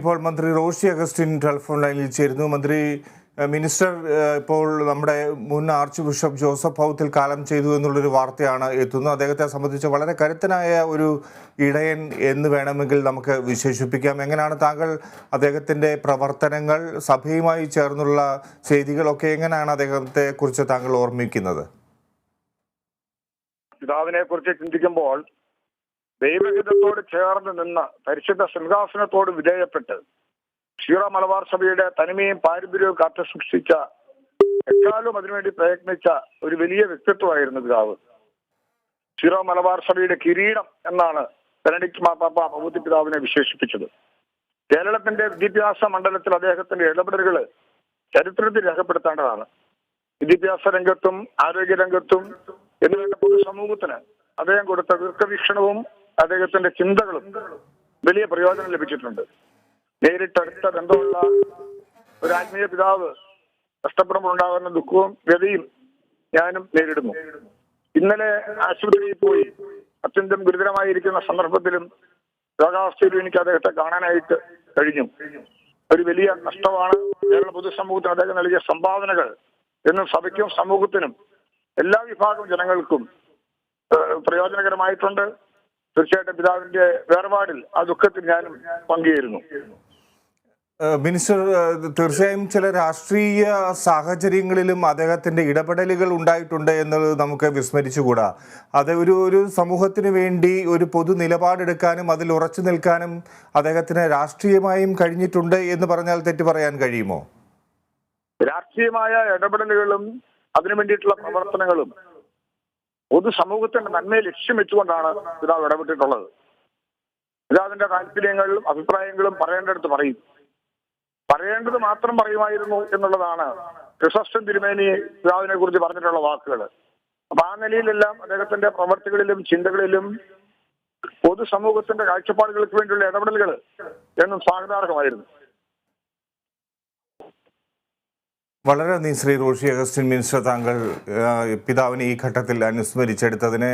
ഇപ്പോൾ മന്ത്രി Roshy Augustine telephone ലൈനിൽ ചേരുന്നു. മിനിസ്റ്റർ ഇപ്പോൾ നമ്മുടെ മുൻ ആർച്ച് ബിഷപ്പ് ജോസഫ് പൗത്തിൽ കാലം ചെയ്തു എന്നുള്ളൊരു വാർത്തയാണ് എത്തുന്നത്. അദ്ദേഹത്തെ സംബന്ധിച്ച് വളരെ കരുത്തനായ ഒരു ഇടയൻ എന്ന് വേണമെങ്കിൽ നമുക്ക് വിശേഷിപ്പിക്കാം. എങ്ങനെയാണ് താങ്കൾ അദ്ദേഹത്തിൻ്റെ പ്രവർത്തനങ്ങൾ, സഭയുമായി ചേർന്നുള്ള ചെയ്തികളൊക്കെ എങ്ങനെയാണ് അദ്ദേഹത്തെ കുറിച്ച് താങ്കൾ ഓർമ്മിക്കുന്നത്? പിതാവിനെ കുറിച്ച് ചിന്തിക്കുമ്പോൾ ദൈവഹിതത്തോട് ചേർന്ന് നിന്ന് പരിശുദ്ധ സിംഹാസനത്തോട് വിധേയപ്പെട്ട് സീറോ മലബാർ സഭയുടെ തനിമയും പാരമ്പര്യവും കാത്തു സൂക്ഷിച്ച എക്കാലവും അതിനുവേണ്ടി പ്രയത്നിച്ച ഒരു വലിയ വ്യക്തിത്വമായിരുന്നു പിതാവ്. സീറോ മലബാർ സഭയുടെ കിരീടം എന്നാണ് ബെനഡിക്ട് മാർപ്പാപ്പ പൗത്യ പിതാവിനെ വിശേഷിപ്പിച്ചത്. കേരളത്തിന്റെ വിദ്യാഭ്യാസ മണ്ഡലത്തിൽ അദ്ദേഹത്തിന്റെ ഇടപെടലുകൾ ചരിത്രത്തിൽ രേഖപ്പെടുത്തേണ്ടതാണ്. വിദ്യാഭ്യാസ രംഗത്തും ആരോഗ്യ രംഗത്തും എന്നുവേണ്ട പൊതുസമൂഹത്തിന് അദ്ദേഹം കൊടുത്ത ദീർഘവീക്ഷണവും അദ്ദേഹത്തിന്റെ ചിന്തകളും വലിയ പ്രയോജനം ലഭിച്ചിട്ടുണ്ട്. നേരിട്ടടുത്ത ബന്ധമുള്ള ഒരു ആത്മീയ പിതാവ് നഷ്ടപ്പെടുമ്പോൾ ഉണ്ടാകുന്ന ദുഃഖവും വ്യതയും ഞാനും നേരിടുന്നു. ഇന്നലെ ആശുപത്രിയിൽ പോയി അത്യന്തം ഗുരുതരമായിരിക്കുന്ന സന്ദർഭത്തിലും രോഗാവസ്ഥയിലും എനിക്ക് അദ്ദേഹത്തെ കാണാനായിട്ട് കഴിഞ്ഞു. ഒരു വലിയ നഷ്ടമാണ്. കേരള പൊതുസമൂഹത്തിന് അദ്ദേഹം നൽകിയ സംഭാവനകൾ എന്നും സഭയ്ക്കും സമൂഹത്തിനും എല്ലാ വിഭാഗം ജനങ്ങൾക്കും പ്രയോജനകരമായിട്ടുണ്ട്. തീർച്ചയായിട്ടും പിതാവിന്റെ വേർപാടിൽ ആ ദുഃഖത്തിൽ ഞാനും പങ്കുചേരുന്നു. മിനിസ്റ്റർ, തീർച്ചയായും ചില രാഷ്ട്രീയ സാഹചര്യങ്ങളിലും അദ്ദേഹത്തിൻ്റെ ഇടപെടലുകൾ ഉണ്ടായിട്ടുണ്ട് എന്നുള്ളത് നമുക്ക് വിസ്മരിച്ചുകൂടാ. അത് ഒരു സമൂഹത്തിന് വേണ്ടി ഒരു പൊതു നിലപാടെടുക്കാനും അതിൽ ഉറച്ചു നിൽക്കാനും അദ്ദേഹത്തിന് രാഷ്ട്രീയമായും കഴിഞ്ഞിട്ടുണ്ട് എന്ന് പറഞ്ഞാൽ തെറ്റ് പറയാൻ കഴിയുമോ? രാഷ്ട്രീയമായ ഇടപെടലുകളും അതിനു വേണ്ടിയിട്ടുള്ള പ്രവർത്തനങ്ങളും പൊതുസമൂഹത്തിന്റെ നന്മയെ ലക്ഷ്യം വെച്ചുകൊണ്ടാണ് പിതാവ് ഇടപെട്ടിട്ടുള്ളത്. പിതാവിന്റെ താല്പര്യങ്ങളും അഭിപ്രായങ്ങളും പറയേണ്ടടുത്ത് പറയും. പറയേണ്ടത് മാത്രം പറയുമായിരുന്നു എന്നുള്ളതാണ് ക്രിസോസ്റ്റം തിരുമേനി പിതാവിനെ കുറിച്ച് പറഞ്ഞിട്ടുള്ള വാക്കുകൾ. അപ്പൊ ആ നിലയിലെല്ലാം അദ്ദേഹത്തിന്റെ പ്രവർത്തികളിലും ചിന്തകളിലും പൊതുസമൂഹത്തിന്റെ കാഴ്ചപ്പാടുകൾക്ക് വേണ്ടിയുള്ള ഇടപെടലുകൾ എന്നും സ്വാഗതാർഹമായിരുന്നു. വളരെ നന്ദി ശ്രീ റോഷി അഗസ്റ്റിൻ മിനിസ്റ്റർ, താങ്കൾ പിതാവിനെ ഈ ഘട്ടത്തിൽ അനുസ്മരിച്ചെടുത്തതിന്.